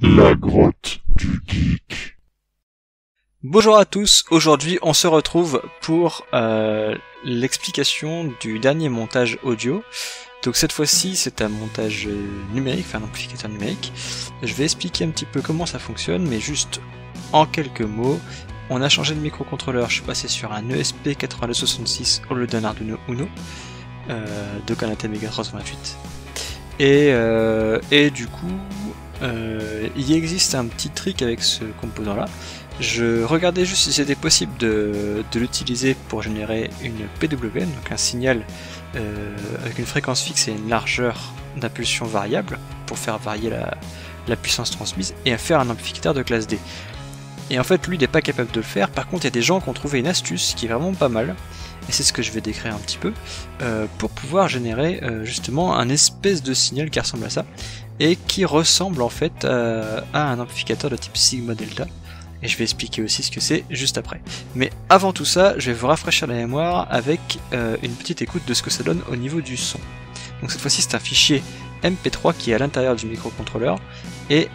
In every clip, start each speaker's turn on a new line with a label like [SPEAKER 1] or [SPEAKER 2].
[SPEAKER 1] La grotte du geek.
[SPEAKER 2] Bonjour à tous, aujourd'hui on se retrouve pour l'explication du dernier montage audio. Donc cette fois-ci c'est un montage numérique, enfin un amplificateur numérique. Je vais expliquer un petit peu comment ça fonctionne, mais juste en quelques mots. On a changé de microcontrôleur, je suis passé sur un ESP8266 au lieu d'un Arduino Uno de Canate Mega 328. Et du coup, il existe un petit trick avec ce composant là. Je regardais juste si c'était possible de l'utiliser pour générer une PWM, donc un signal avec une fréquence fixe et une largeur d'impulsion variable pour faire varier la puissance transmise et à faire un amplificateur de classe D. Et en fait lui il n'est pas capable de le faire. Par contre il y a des gens qui ont trouvé une astuce qui est vraiment pas mal, et c'est ce que je vais décrire un petit peu, pour pouvoir générer justement un espèce de signal qui ressemble à ça et qui ressemble en fait à un amplificateur de type Sigma Delta. Et je vais expliquer aussi ce que c'est juste après. Mais avant tout ça, je vais vous rafraîchir la mémoire avec une petite écoute de ce que ça donne au niveau du son. Donc cette fois-ci c'est un fichier MP3 qui est à l'intérieur du microcontrôleur et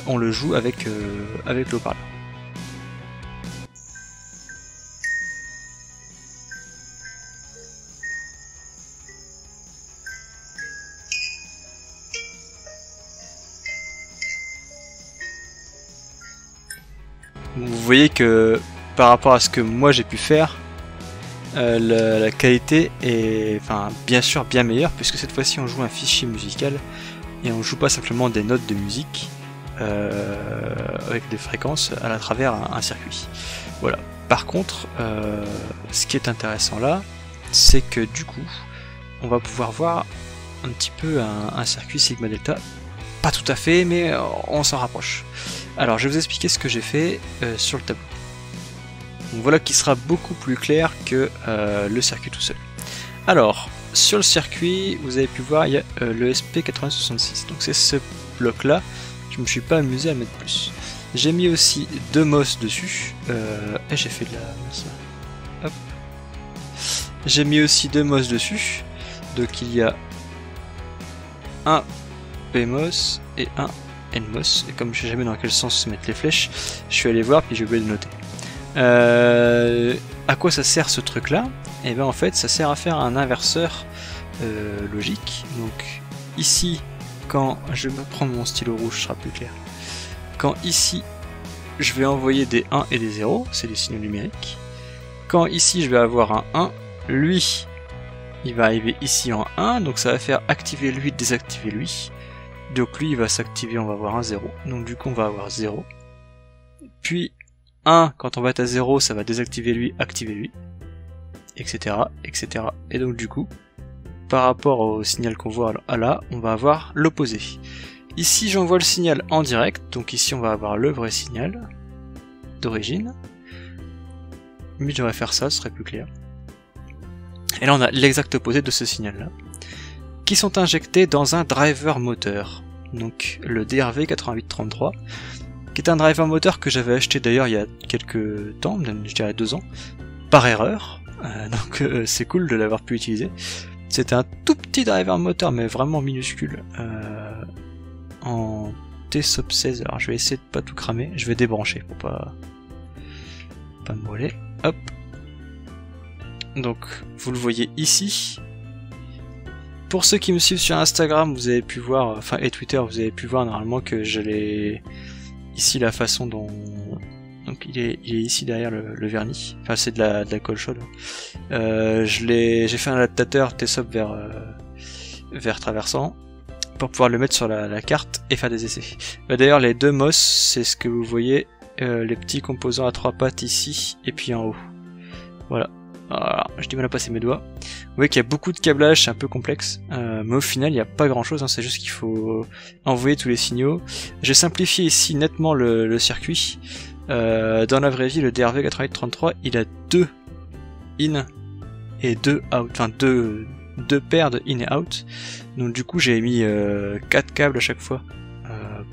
[SPEAKER 2] on le joue avec le haut-parleur. Vous voyez que par rapport à ce que moi j'ai pu faire, la qualité est bien sûr bien meilleure, puisque cette fois-ci on joue un fichier musical et on joue pas simplement des notes de musique avec des fréquences à travers un circuit. Voilà. Par contre, ce qui est intéressant là, c'est que du coup on va pouvoir voir un petit peu un circuit Sigma Delta. Pas tout à fait, mais on s'en rapproche. Alors je vais vous expliquer ce que j'ai fait sur le tableau. Donc voilà qui sera beaucoup plus clair que le circuit tout seul. Alors sur le circuit, vous avez pu voir, il y a le SP8066. Donc c'est ce bloc là, je me suis pas amusé à mettre plus. J'ai mis aussi deux MOS dessus, et j'ai fait de la... Hop. J'ai mis aussi deux MOS dessus, donc il y a un PMOS et un NMOS, et comme je sais jamais dans quel sens se mettre les flèches, je suis allé voir puis j'ai oublié de noter. À quoi ça sert ce truc là? Et bien en fait ça sert à faire un inverseur logique. Donc ici, quand je vais prendre mon stylo rouge, ce sera plus clair. Quand ici je vais envoyer des 1 et des 0, c'est des signaux numériques. Quand ici je vais avoir un 1, lui il va arriver ici en 1, donc ça va faire activer lui, désactiver lui. Donc lui il va s'activer, on va avoir un 0, donc du coup on va avoir 0. Puis 1, quand on va être à 0, ça va désactiver lui, activer lui, etc. etc. Et donc du coup, par rapport au signal qu'on voit là, on va avoir l'opposé. Ici j'envoie le signal en direct, donc ici on va avoir le vrai signal d'origine. Mais je devrais faire ça, ce serait plus clair. Et là on a l'exact opposé de ce signal là, qui sont injectés dans un driver moteur, donc le DRV8833, qui est un driver moteur que j'avais acheté d'ailleurs il y a quelques temps, je dirais 2 ans, par erreur, donc c'est cool de l'avoir pu utiliser. C'était un tout petit driver moteur, mais vraiment minuscule, en TSOP 16, alors je vais essayer de pas tout cramer, je vais débrancher pour pas me brûler, hop. Donc vous le voyez ici. Pour ceux qui me suivent sur Instagram, vous avez pu voir, et Twitter, vous avez pu voir normalement que je l'ai ici la façon dont, donc il est ici derrière le vernis, enfin c'est de la colle chaude. J'ai fait un adaptateur TSOP vers traversant pour pouvoir le mettre sur la carte et faire des essais. D'ailleurs les deux MOS, c'est ce que vous voyez, les petits composants à 3 pattes ici et puis en haut. Voilà. Alors, j'ai du mal à passer mes doigts. Vous voyez qu'il y a beaucoup de câblage, c'est un peu complexe, mais au final il n'y a pas grand chose, hein, c'est juste qu'il faut envoyer tous les signaux. J'ai simplifié ici nettement le circuit. Dans la vraie vie, le DRV8833 il a 2 in et 2 out, enfin deux paires de in et out. Donc du coup j'ai mis 4 câbles à chaque fois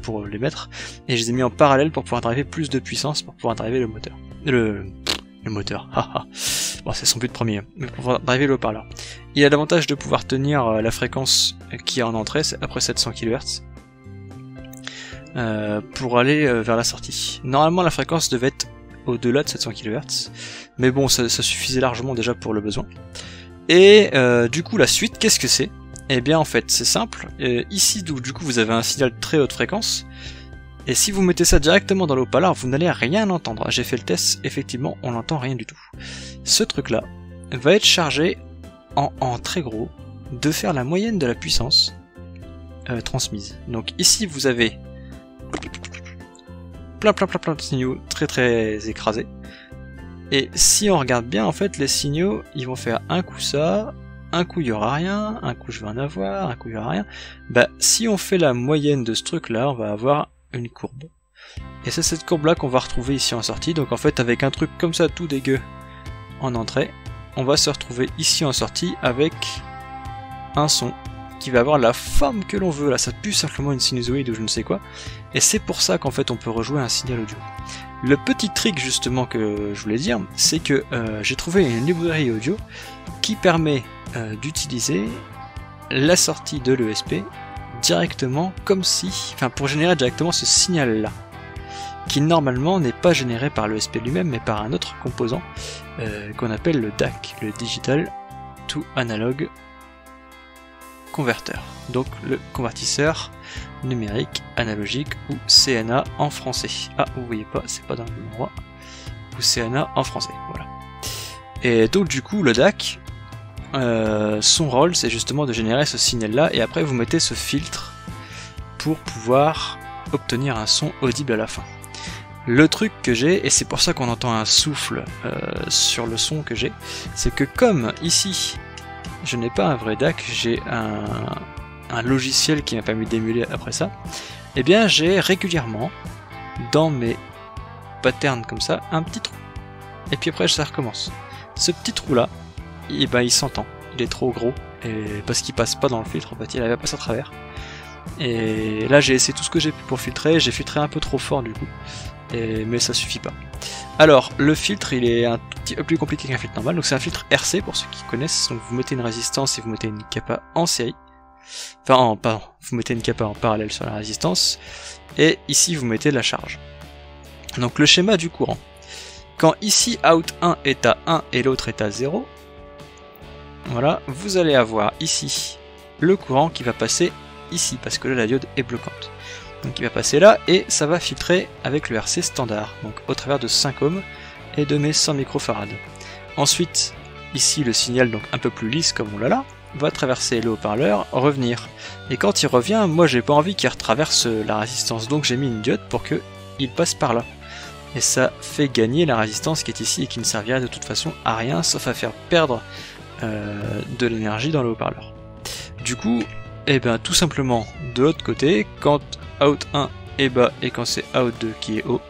[SPEAKER 2] pour les mettre, et je les ai mis en parallèle pour pouvoir driver plus de puissance, pour pouvoir driver le moteur. Le moteur, haha. Bon, c'est son but premier, mais pour pouvoir driver le haut-parleur. Il a l'avantage de pouvoir tenir la fréquence qui est en entrée, c'est après 700 kHz. pour aller vers la sortie. Normalement la fréquence devait être au-delà de 700 kHz, mais bon ça suffisait largement déjà pour le besoin. Et du coup la suite, qu'est-ce que c'est? Eh bien en fait c'est simple, ici du coup vous avez un signal de très haute fréquence, et si vous mettez ça directement dans le haut-parleur, vous n'allez rien entendre. J'ai fait le test, effectivement on n'entend rien du tout. Ce truc là va être chargé en très gros de faire la moyenne de la puissance transmise. Donc ici vous avez plein de signaux très écrasés. Et si on regarde bien, en fait, les signaux, ils vont faire un coup ça, un coup il y aura rien, un coup je vais en avoir, un coup il y aura rien. Bah, si on fait la moyenne de ce truc-là, on va avoir une courbe. Et c'est cette courbe-là qu'on va retrouver ici en sortie. Donc en fait, avec un truc comme ça, tout dégueu, en entrée, on va se retrouver ici en sortie avec un son qui va avoir la forme que l'on veut. Là, ça pue simplement une sinusoïde ou je ne sais quoi. Et c'est pour ça qu'en fait, on peut rejouer un signal audio. Le petit trick justement que je voulais dire, c'est que j'ai trouvé une librairie audio qui permet d'utiliser la sortie de l'ESP directement comme si, enfin pour générer directement ce signal là, qui normalement n'est pas généré par l'ESP lui-même mais par un autre composant qu'on appelle le DAC, le Digital to Analog Converter, donc le convertisseur numérique analogique ou CNA en français. Ah, vous voyez pas, c'est pas dans le même endroit. Ou CNA en français, voilà. Et donc du coup, le DAC, son rôle, c'est justement de générer ce signal-là, et après vous mettez ce filtre pour pouvoir obtenir un son audible à la fin. Le truc que j'ai, et c'est pour ça qu'on entend un souffle sur le son que j'ai, c'est que comme ici, je n'ai pas un vrai DAC, j'ai un logiciel qui m'a permis d'émuler après ça, et bien j'ai régulièrement dans mes patterns comme ça un petit trou, et puis après ça recommence. Ce petit trou là, et ben il s'entend, il est trop gros, et parce qu'il passe pas dans le filtre, en fait il avait passé à travers. Et là j'ai essayé tout ce que j'ai pu pour filtrer, j'ai filtré un peu trop fort du coup, mais ça suffit pas. Alors le filtre il est un tout petit peu plus compliqué qu'un filtre normal, donc c'est un filtre RC pour ceux qui connaissent, donc vous mettez une résistance et vous mettez une capa en série. Enfin, pardon, vous mettez une capa en parallèle sur la résistance, et ici vous mettez la charge. Donc le schéma du courant. Quand ici out 1 est à 1 et l'autre est à 0, voilà, vous allez avoir ici le courant qui va passer ici, parce que là la diode est bloquante. Donc il va passer là, et ça va filtrer avec le RC standard, donc au travers de 5 ohms et de mes 100 microfarads. Ensuite, ici le signal, donc un peu plus lisse comme on l'a là, va traverser le haut-parleur, revenir. Et quand il revient, moi j'ai pas envie qu'il retraverse la résistance, donc j'ai mis une diode pour qu'il passe par là. Et ça fait gagner la résistance qui est ici et qui ne servirait de toute façon à rien, sauf à faire perdre de l'énergie dans le haut-parleur. Du coup, eh ben, tout simplement, de l'autre côté, quand out 1 est bas et quand c'est out 2 qui est haut,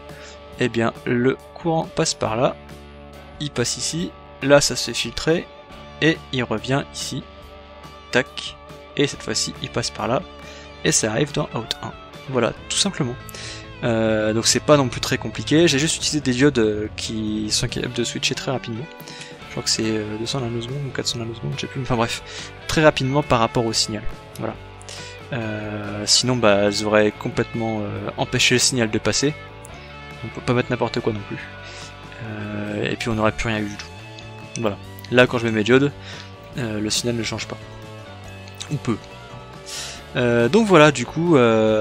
[SPEAKER 2] eh bien le courant passe par là, il passe ici, là ça se fait filtrer, et il revient ici. Tac, et cette fois-ci il passe par là et ça arrive dans out 1. Voilà, tout simplement. Donc c'est pas non plus très compliqué, j'ai juste utilisé des diodes qui sont capables de switcher très rapidement. Je crois que c'est 200 nanosecondes ou 400 nanosecondes, je sais plus, enfin bref, très rapidement par rapport au signal. Voilà. Sinon bah elles auraient complètement empêché le signal de passer. On peut pas mettre n'importe quoi non plus. Et puis on n'aurait plus rien eu du tout. Voilà. Là quand je mets mes diodes, le signal ne change pas. Ou peu. Donc voilà, du coup,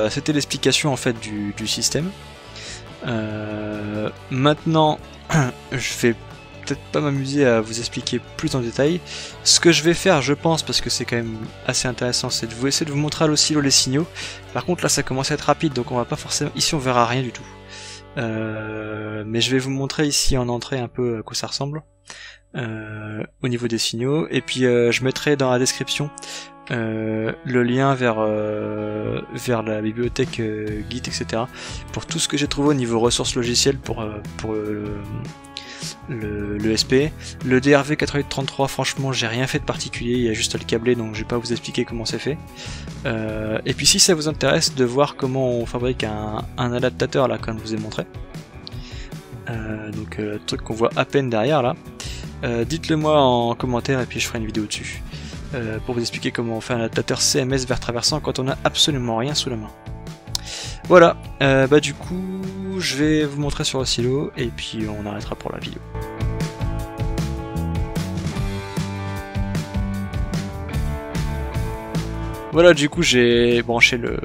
[SPEAKER 2] c'était l'explication en fait du système. Maintenant, je vais peut-être pas m'amuser à vous expliquer plus en détail. Ce que je vais faire, je pense, parce que c'est quand même assez intéressant, c'est de vous essayer de vous montrer à l'oscillo les signaux. Par contre, là, ça commence à être rapide, donc on va pas forcément. Ici, on verra rien du tout. Mais je vais vous montrer ici en entrée un peu à quoi ça ressemble. Au niveau des signaux, et puis je mettrai dans la description le lien vers la bibliothèque Git, etc. pour tout ce que j'ai trouvé au niveau ressources logicielles pour le SP. Le DRV8833, franchement j'ai rien fait de particulier, il y a juste à le câbler, donc je vais pas vous expliquer comment c'est fait. Et puis si ça vous intéresse de voir comment on fabrique un adaptateur là, comme je vous ai montré, donc le truc qu'on voit à peine derrière là, dites-le moi en commentaire et puis je ferai une vidéo dessus pour vous expliquer comment on fait un adaptateur CMS vers traversant quand on a absolument rien sous la main. Voilà, bah du coup je vais vous montrer sur Oscillo et puis on arrêtera pour la vidéo. Voilà, du coup j'ai branché le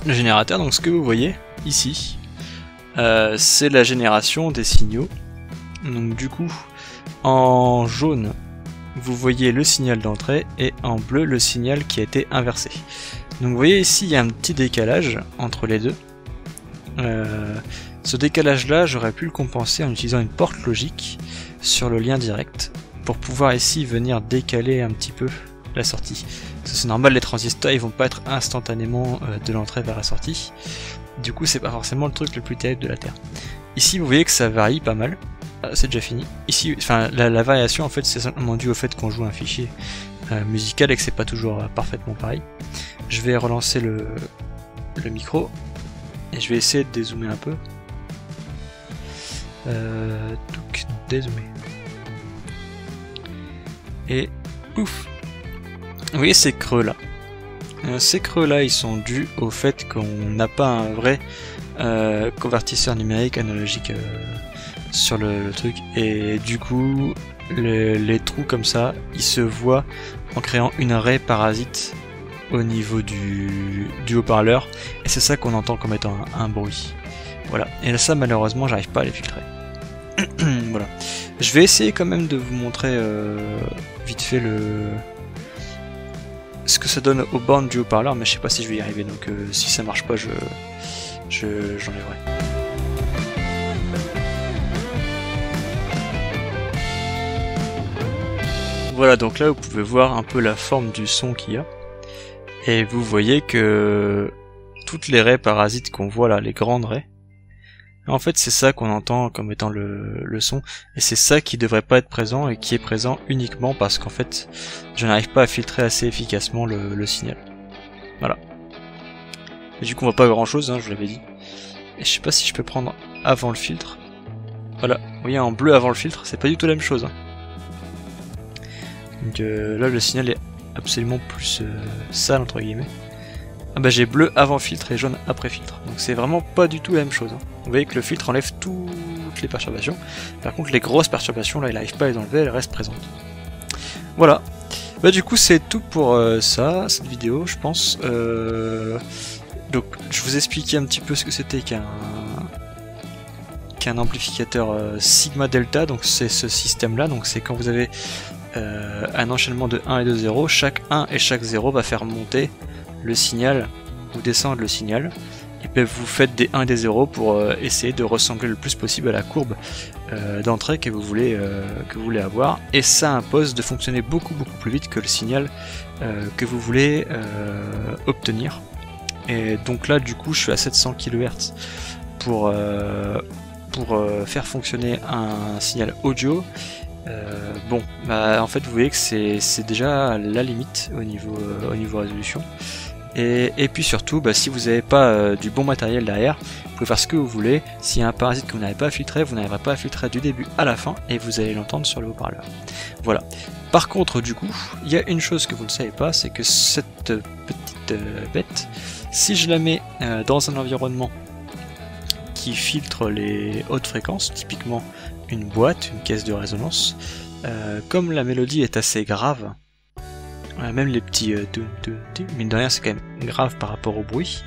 [SPEAKER 2] générateur, donc ce que vous voyez ici, c'est la génération des signaux. Donc du coup, en jaune, vous voyez le signal d'entrée et en bleu le signal qui a été inversé. Donc vous voyez ici, il y a un petit décalage entre les deux. Ce décalage là, j'aurais pu le compenser en utilisant une porte logique sur le lien direct pour pouvoir ici venir décaler un petit peu la sortie. C'est normal, les transistors ils vont pas être instantanément de l'entrée vers la sortie. Du coup, c'est pas forcément le truc le plus terrible de la Terre. Ici, vous voyez que ça varie pas mal. C'est déjà fini. Ici, enfin, la variation en fait, c'est simplement dû au fait qu'on joue un fichier musical et que c'est pas toujours parfaitement pareil. Je vais relancer le micro et je vais essayer de dézoomer un peu. Donc, dézoomer. Et pouf. Vous voyez ces creux là. Ces creux là, ils sont dus au fait qu'on n'a pas un vrai convertisseur numérique analogique sur le truc, et du coup les trous comme ça, ils se voient en créant une raie parasite au niveau du haut-parleur, et c'est ça qu'on entend comme étant un bruit. Voilà, et ça malheureusement j'arrive pas à les filtrer. Voilà. Je vais essayer quand même de vous montrer vite fait ce que ça donne aux bornes du haut-parleur, mais je sais pas si je vais y arriver, donc si ça marche pas, j'enlèverai. Voilà, donc là vous pouvez voir un peu la forme du son qu'il y a, et vous voyez que toutes les raies parasites qu'on voit là, les grandes raies, en fait c'est ça qu'on entend comme étant le son, et c'est ça qui devrait pas être présent et qui est présent uniquement parce qu'en fait je n'arrive pas à filtrer assez efficacement le signal. Voilà. Et du coup on voit pas grand chose, hein, je vous l'avais dit. Et je sais pas si je peux prendre avant le filtre. Voilà, vous voyez en bleu avant le filtre, c'est pas du tout la même chose. Hein. Donc là le signal est absolument plus sale entre guillemets. Ah bah j'ai bleu avant filtre et jaune après filtre. Donc c'est vraiment pas du tout la même chose. Hein. Vous voyez que le filtre enlève toutes les perturbations. Par contre les grosses perturbations là il n'arrive pas à les enlever, elles restent présentes. Voilà. Bah du coup c'est tout pour ça, cette vidéo je pense. Donc je vous expliquais un petit peu ce que c'était qu'un amplificateur Sigma Delta. Donc c'est ce système là, donc c'est quand vous avez un enchaînement de 1 et de 0, chaque 1 et chaque 0 va faire monter le signal ou descendre le signal, et puis vous faites des 1 et des 0 pour essayer de ressembler le plus possible à la courbe d'entrée que vous voulez avoir, et ça impose de fonctionner beaucoup plus vite que le signal que vous voulez obtenir. Et donc là du coup je suis à 700 kHz pour faire fonctionner un signal audio. Bon, bah en fait vous voyez que c'est déjà la limite au niveau résolution. Et puis surtout, bah, si vous n'avez pas du bon matériel derrière, vous pouvez faire ce que vous voulez. S'il y a un parasite que vous n'avez pas à filtrer, vous n'arriverez pas à filtrer du début à la fin et vous allez l'entendre sur le haut-parleur. Voilà. Par contre, du coup, il y a une chose que vous ne savez pas, c'est que cette petite bête, si je la mets dans un environnement qui filtre les hautes fréquences, typiquement une boîte, une caisse de résonance, comme la mélodie est assez grave, même les petits mine de rien c'est quand même grave par rapport au bruit,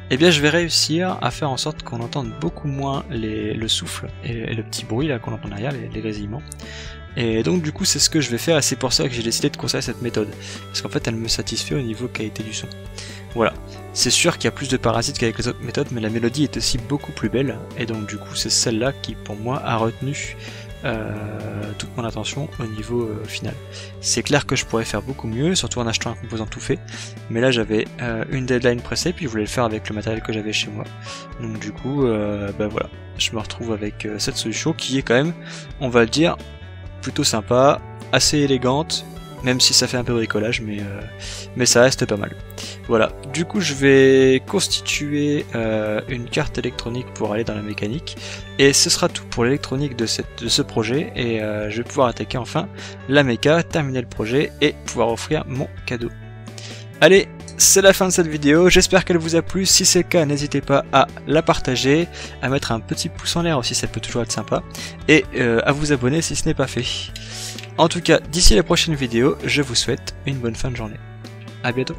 [SPEAKER 2] et bien je vais réussir à faire en sorte qu'on entende beaucoup moins le souffle et le petit bruit là qu'on entend derrière, les grésillements. Et donc du coup c'est ce que je vais faire, et c'est pour ça que j'ai décidé de conserver cette méthode, parce qu'en fait elle me satisfait au niveau qualité du son. Voilà, c'est sûr qu'il y a plus de parasites qu'avec les autres méthodes, mais la mélodie est aussi beaucoup plus belle, et donc du coup c'est celle-là qui pour moi a retenu toute mon attention au niveau final. C'est clair que je pourrais faire beaucoup mieux, surtout en achetant un composant tout fait, mais là j'avais une deadline pressée, puis je voulais le faire avec le matériel que j'avais chez moi, donc du coup bah voilà, je me retrouve avec cette solution qui est quand même, on va le dire, plutôt sympa, assez élégante, même si ça fait un peu bricolage, mais ça reste pas mal. Voilà, du coup je vais constituer une carte électronique pour aller dans la mécanique, et ce sera tout pour l'électronique de ce projet, et je vais pouvoir attaquer enfin la méca, terminer le projet et pouvoir offrir mon cadeau. Allez, c'est la fin de cette vidéo, j'espère qu'elle vous a plu. Si c'est le cas, n'hésitez pas à la partager, à mettre un petit pouce en l'air aussi, ça peut toujours être sympa, et à vous abonner si ce n'est pas fait. En tout cas, d'ici la prochaine vidéo, je vous souhaite une bonne fin de journée. À bientôt.